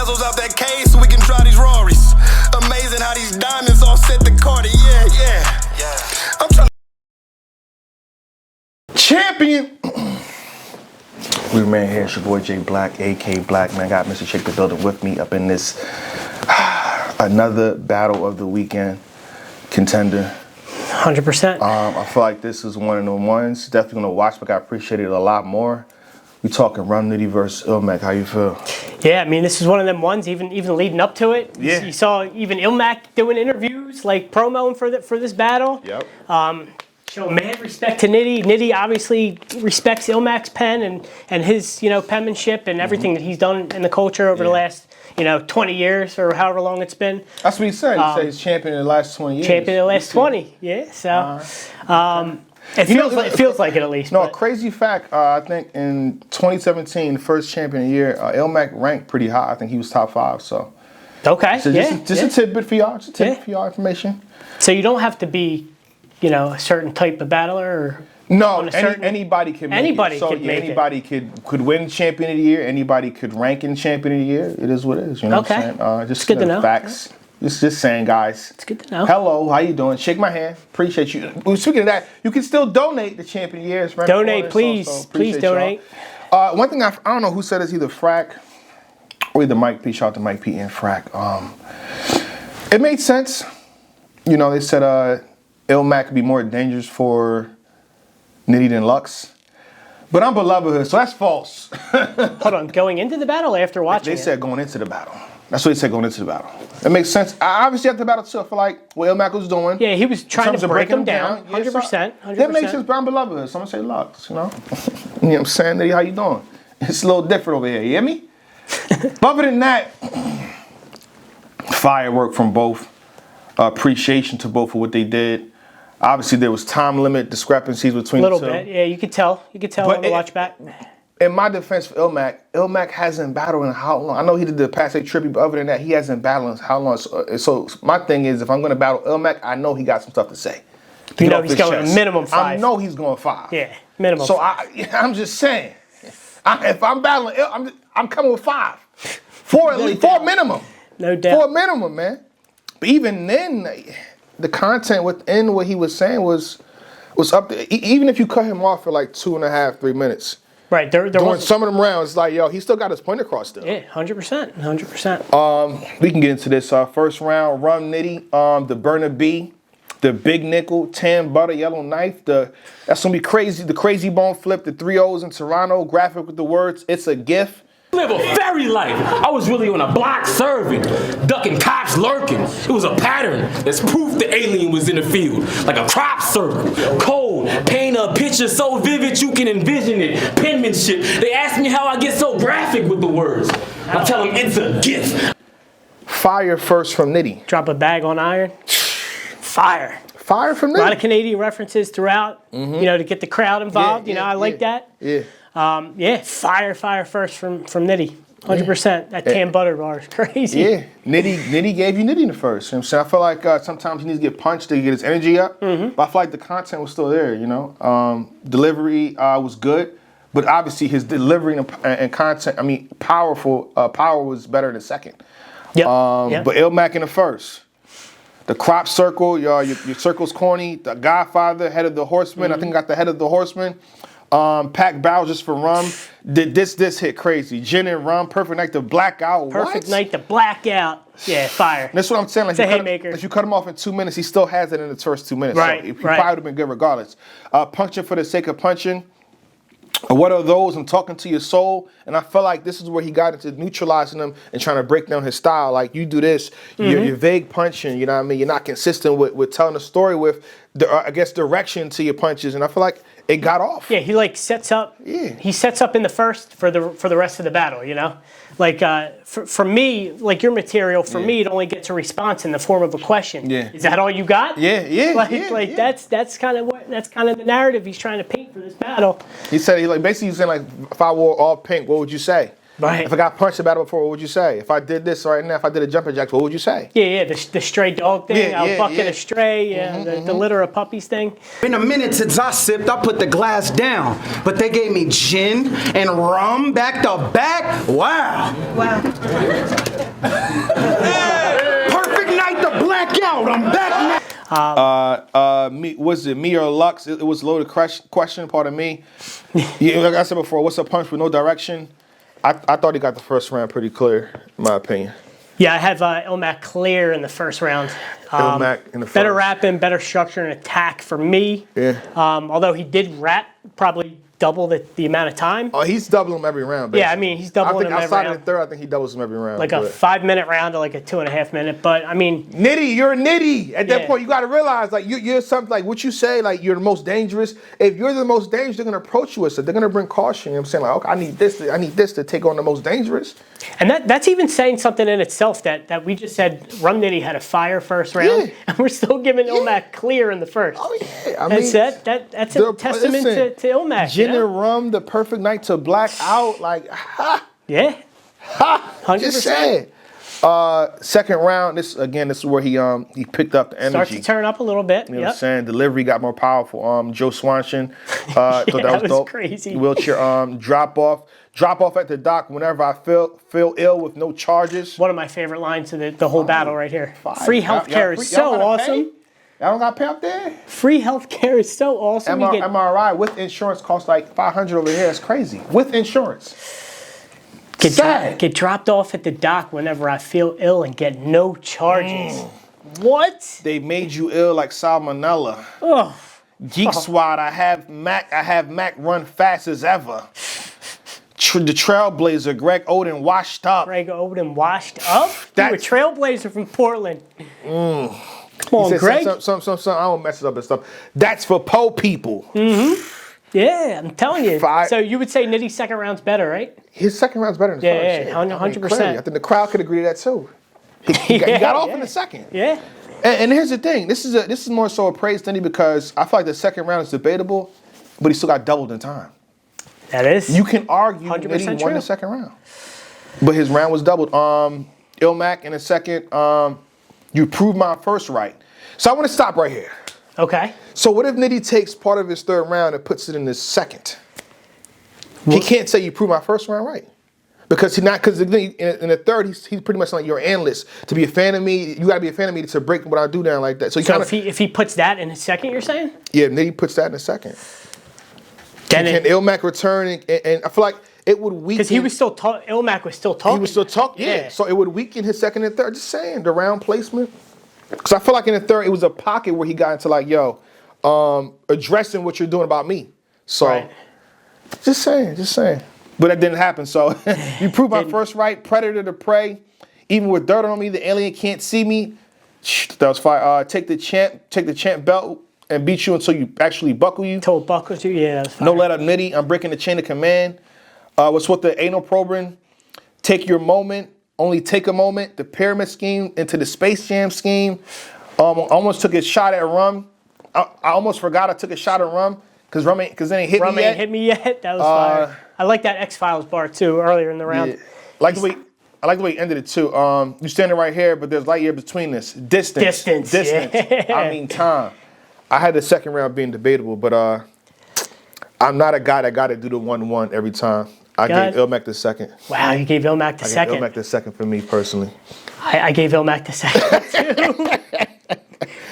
bezels out that case so we can drive these Rarries. Amazing how these diamonds all set the Cardi. Yeah. I'm trying to... Champion! We remain here. It's your boy Jayblac, AK Black, man. Got Mr. Shake the Building with me up in this another battle of the weekend contender. 100%. I feel like this is one of the ones. Definitely gonna watch, but I appreciate it a lot more. We talking Nitty versus Illmac. How you feel? Yeah, I mean, this is one of them ones. Even leading up to it, yeah. You saw even Illmac doing interviews, like promoing for this battle. Yep. Show mad respect to Nitty. Nitty obviously respects Illmac's pen and his penmanship and everything that he's done in the culture over the last 20 years or however long it's been. That's what he said. He said he's champion in the last 20 years. Champion in the last 20, yeah. So it feels like it at least. No, a crazy fact. I think in 2017, the first champion of the year, Illmac ranked pretty high. I think he was top 5. So okay, so just a tidbit for y'all. Just a tidbit for y'all information. So you don't have to be, a certain type of battler or. No, anybody can make anybody it. So anybody could win champion of the year. Anybody could rank in champion of the year. It is what it is. You know what I'm saying? Just good to know. Facts. Just saying, guys. It's good to know. Hello, how you doing? Shake my hand. Appreciate you. Speaking of that, you can still donate the champion of the year. Donate, please. Please donate. One thing I don't know who said it's either Frack or either Mike P. Shout out to Mike P. and Frack. It made sense. They said Illmac could be more dangerous for Nitty than Lux. But I'm beloved, so that's false. Hold on, going into the battle or after watching They said going into the battle. That's what they said going into the battle. It makes sense. I obviously after the battle too, I feel like what Illmac was doing. Yeah, he was trying to break him down. 100%. That makes sense, but I'm beloved, so I'm gonna say Lux, You know what I'm saying? Nitty, how you doing? It's a little different over here, you hear me? But other than that, firework from both. Appreciation to both for what they did. Obviously, there was time limit discrepancies between the two. A little bit, yeah. You could tell on the watch back. In my defense for Illmac hasn't battled in how long? I know he did the Passe tribute, but other than that, he hasn't battled in how long? So my thing is, if I'm going to battle Illmac, I know he got some stuff to say. He's going minimum 5. I know he's going 5. Yeah, minimum. So 5. I'm just saying, if I'm battling, I'm coming with 5, 4 at least, 4 minimum. No doubt. 4 minimum, man. But even then, the content within what he was saying was up there. Even if you cut him off for like 2.5, 3 minutes. Right. During some of them rounds, like, he still got his point across still. Yeah, 100%. 100%. We can get into this. First round, Nitty, the Burner B, the Big Nickel, Tan Butter, Yellow Knife. That's going to be crazy. The Crazy Bone Flip, the 3 O's in Toronto, graphic with the words, "It's a gift." Live a fairy life. I was really on a block serving, ducking cops lurking. It was a pattern that's proof the alien was in the field, like a crop circle. Cold, paint a picture so vivid you can envision it. Penmanship. They ask me how I get so graphic with the words. I tell them it's a gift. Fire first from Nitty. Drop a bag on iron. Fire. Fire from Nitty. A lot of Canadian references throughout, to get the crowd involved. I like that. Yeah. Fire first from Nitty. 100%. That Tan Butter bar is crazy. Yeah, Nitty gave you Nitty in the first. You know what I'm saying? I feel like sometimes he needs to get punched to get his energy up. But I feel like the content was still there, Delivery was good, but obviously his delivery and content, power was better in the second. Yep. But Illmac in the first. The crop circle, your circle's corny. The Godfather, head of the Horseman. I think I got the head of the Horseman. Pack bow just for rum. This hit crazy. Gin and rum, perfect night to black out. Perfect night to black out. Yeah, fire. That's what I'm saying. Like, it's a haymaker. If you cut him off in 2 minutes, he still has it in the first 2 minutes. Right, so he probably would have been good regardless. Punching for the sake of punching. What are those? I'm talking to your soul. And I felt like this is where he got into neutralizing them and trying to break down his style. Like, you do this, you're vague punching, you know what I mean? You're not consistent with telling a story with, direction to your punches. And I feel like it got off. Yeah, he sets up. Yeah. He sets up in the first for the rest of the battle, Like, for me, like your material, for me, it only gets a response in the form of a question. Yeah. Is that all you got? Yeah. That's kind of the narrative he's trying to paint for this battle. He said, basically he's saying, like, if I wore all pink, what would you say? Right. If I got punched in battle before, what would you say? If I did this right now, if I did a jumping jack, what would you say? Yeah, the stray dog thing. I'll bucket a stray. The litter of puppies thing. In a minute since I sipped, I put the glass down, but they gave me gin and rum back to back. Wow. Was it me or Lux? It was a loaded question, pardon me. Yeah, like I said before, what's a punch with no direction? I thought he got the first round pretty clear, in my opinion. Yeah, I have Illmac clear in the first round. Illmac in the first. Better rapping, better structure and attack for me. Yeah. Although he did rap probably double the amount of time. Oh, he's doubling him every round, basically. Yeah, I mean, he's doubling him every outside round. of the third, I think he doubles him every round. Like a 5-minute round to like a 2.5 minute. But I mean, Nitty, you're a Nitty. At that Yeah. point, you got to realize, like, you're something, like, what you say, like, you're the most dangerous. If you're the most dangerous, they're going to approach you with it. They're going to bring caution. You know what I'm saying? Like, okay, I need this to take on the most dangerous. and that's even saying something in itself that we just said Rum Nitty had a fire first round, Yeah. and we're still giving Illmac clear in the first. Oh, yeah. I mean, That's a testament listen, to Illmac. Gin You know? and rum, the perfect night to black out. Like, Yeah. 100%. just saying. Second round, this is where he picked up the energy. Starts to turn up a little bit. You know what I'm saying? Delivery got more powerful. Joe Swanson, thought that that was dope. crazy. Wheelchair drop off at the dock whenever I feel ill with no charges. One of my favorite lines of the whole battle right here. Fire. Free healthcare is so y'all gotta awesome. pay? Y'all don't got to pay up there? Free healthcare is so awesome. You get MRI with insurance costs like $500 over here. It's crazy. With insurance. Sad. get dropped off at the dock whenever I feel ill and get no charges. What? They made you ill like salmonella. Oh, Geek Squad, I have Mac run fast as ever. The Trailblazer, Greg Oden washed up. Greg Oden washed up? You a That's- trailblazer from Portland. Come on, He said Greg. some, I don't mess it up and stuff. That's for po people. Yeah, I'm telling you. Fire. So you would say Nitty's second round's better, right? His second round's better than his Yeah, first. yeah, 100%. Clearly. I think the crowd could agree to that too. He got off in the second. Yeah. And here's the thing. This is more so a praise Nitty because I feel like the second round is debatable, but he still got doubled in time. That is. You can argue 100% Nitty won true. the second round, but his round was doubled. Illmac in the second. You proved my first right. So I want to stop right here. Okay. So what if Nitty takes part of his third round and puts it in his second? He can't say you proved my first round right. Because in the third, he's pretty much like you're an analyst. To be a fan of me, you gotta be a fan of me to break what I do down like that. So, If he puts that in his second, you're saying? yeah, Nitty puts that in a second. Then Can Illmac return and I feel like it would weaken. because he was still Illmac was still talking. He was still talking. Yeah. So it would weaken his second and third. Just saying the round placement. Because I feel like in the third, it was a pocket where he got into like, addressing what you're doing about me. So, Right. just saying. But that didn't happen. So you proved my first right. Predator to prey. Even with dirt on me, the alien can't see me. That was fire. Take the champ belt and beat you until you actually buckle you. Told buckles you, yeah. That's fine. No let up Nitty. I'm breaking the chain of command. What's with the anal probing? Take your moment. Only take a moment. The pyramid scheme into the Space Jam scheme. I almost took a shot at Rum. I almost forgot I took a shot at Rum because it ain't hit Rum me ain't yet. hit me yet. That was fire. I like that X-Files bar too earlier in the round. Yeah. I like the way he ended it too. You standing right here, but there's light year between us. Distance. Yeah. I mean time. I had the second round being debatable, but I'm not a guy that got to do the 1-1 every time. I gave Illmac the second. Wow, you gave Illmac the second. Illmac the second for me personally. I gave Illmac the second too.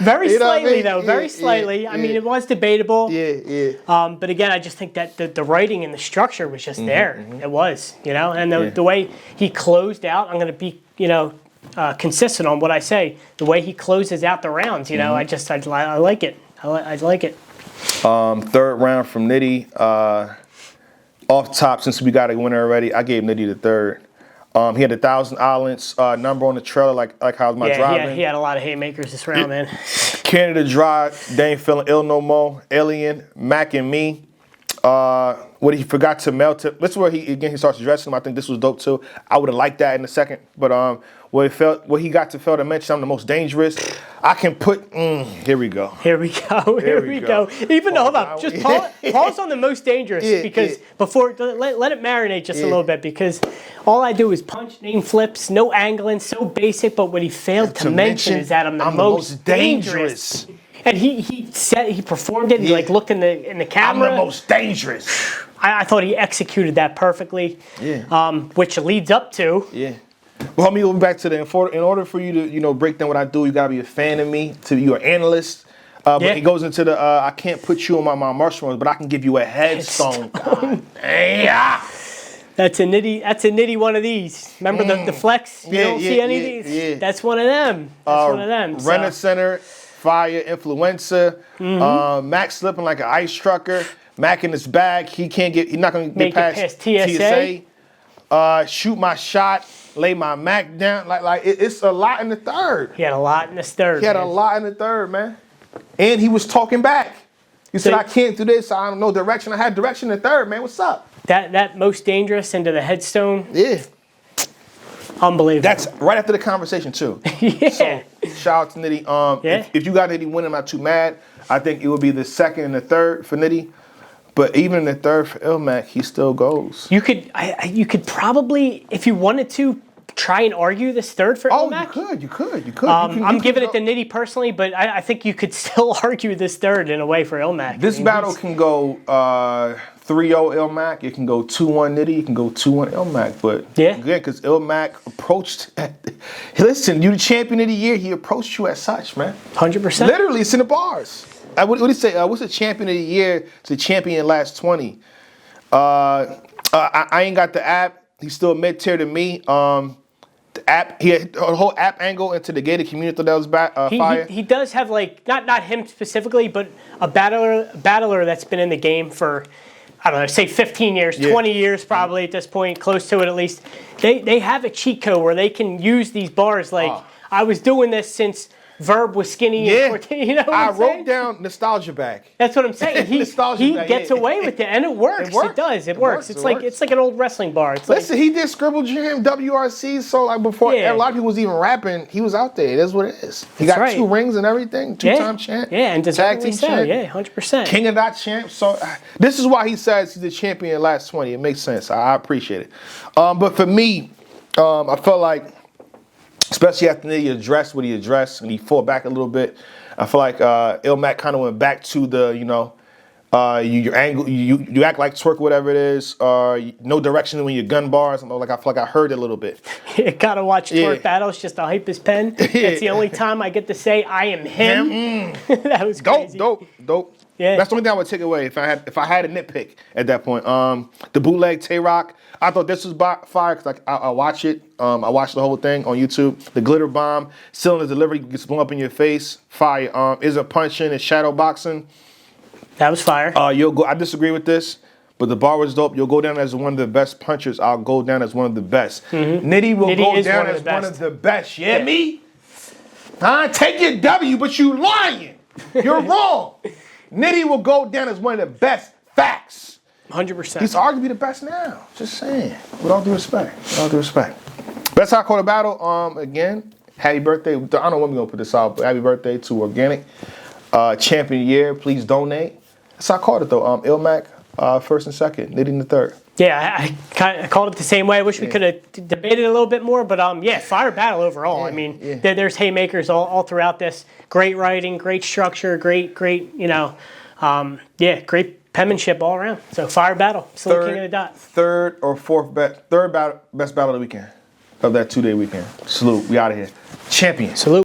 Very You know what I slightly mean? though, very Yeah, slightly. yeah, I mean, yeah. it was debatable. Yeah. But again, I just think that the writing and the structure was just there. It was, and the way he closed out, I'm going to be, consistent on what I say. The way he closes out the rounds, I like it. I like it. Third round from Nitty. Off top, since we got a winner already, I gave Nitty the third. He had 1,000 Islands number on the trailer, like how was my driving. He had a lot of haymakers this round, man. Canada Dry, they ain't feeling ill no more. Alien, Mac and me. What he forgot to melt it. This is where he starts addressing him. I think this was dope too. I would have liked that in a second, but what he got to fail to mention, I'm the most dangerous. I can put. Here we go. Here we go. Even though, hold up, just pause on the most dangerous because before let it marinate just a little bit because all I do is punch, name flips, no angling, so basic. But what he failed to mention is that I'm the most dangerous. And he said he performed it. And he looked in the camera. I'm the most dangerous. I thought he executed that perfectly. Yeah. Which leads up to. Yeah. Well, let me go back to in order for you to break down what I do, you gotta be a fan of me. You're an analyst. But it goes into the I can't put you on my mushrooms, but I can give you a headstone. God damn. That's a Nitty one of these. Remember the flex? You don't see any of these? Yeah. That's one of them. That's one of them. Renner Center, Fire, Influencer, Mac slipping like an ice trucker, Mac in his bag. He's not gonna get past TSA. Shoot my shot, lay my Mac down. It's a lot in the third. He had a lot in the third. Man. And he was talking back. He said, I can't do this. I don't know direction. I had direction in the third, man. What's up? That most dangerous into the headstone. Yeah. Unbelievable. That's right after the conversation, too. Yeah. So, shout out to Nitty. If you got Nitty winning, I'm not too mad. I think it would be the second and the third for Nitty. But even in the third for Illmac, he still goes. You could probably, if you wanted to, try and argue this third for Illmac. You could. I'm giving it to Nitty personally, but I think you could still argue this third in a way for Illmac. This battle can go 3-0 Illmac. It can go 2-1 Nitty. It can go 2-1 Illmac. But again, because Illmac approached. Listen, you the champion of the year. He approached you as such, man. 100%. Literally, it's in the bars. What do you say? What's the champion of the year to champion last 20? I ain't got the app. He's still mid-tier to me. The app, he had a whole app angle into the gated community that was fire. He does have not him specifically, but a battler that's been in the game for, I don't know, say 15 years, 20 years probably at this point, close to it at least. They have a cheat code where they can use these bars I was doing this since Verb was skinny. Yeah, and you know what I I'm wrote saying? down nostalgia back. That's what I'm saying. He gets away with it, and it works. It does. It works. It's like an old wrestling bar. Listen, he did Scribble Jam, WRC, so before a lot of people was even rapping, he was out there. That's what it is. He got 2 rings and everything, 2-time champ. Yeah, and tag team champ. Yeah, 100%. King of that champ. So this is why he says he's the champion in last 20. It makes sense. I appreciate it. But for me, I felt like, especially after he addressed what he addressed and he fought back a little bit, I feel like Illmac kind of went back to the, your angle, you act like twerk, whatever it is, no direction when your gun bars. I feel like I heard it a little bit. You gotta watch twerk battles just to hype his pen. That's the only time I get to say I am him. That was crazy. Dope. Yeah. That's the only thing I would take away if I had a nitpick at that point. The bootleg Tay-Rock, I thought this was fire because I watch it. I watched the whole thing on YouTube. The glitter bomb, cylinder delivery gets blown up in your face. Fire. Is it punching? Is shadow boxing? That was fire. I disagree with this, but the bar was dope. You'll go down as one of the best punchers. I'll go down as one of the best. Nitty will go down as one of the best. You hear me? Take your W, but you lying. You're wrong. Nitty will go down as one of the best. Facts. 100%. He's arguably the best now. Just saying. With all due respect. That's how I call the battle. Again, happy birthday. I don't know when we're going to put this out, but happy birthday to Organic. Champion year. Please donate. That's how I called it, though. Illmac, first and second. Nitty in the third. Yeah, I kind of called it the same way. I wish we could have debated a little bit more, but fire battle overall. I mean, there's haymakers all throughout this. Great writing, great structure, great, great penmanship all around. So fire battle, still king of the dot. Third or fourth best battle of the weekend of that 2-day weekend. Salute. We out of here. Champion. Salute.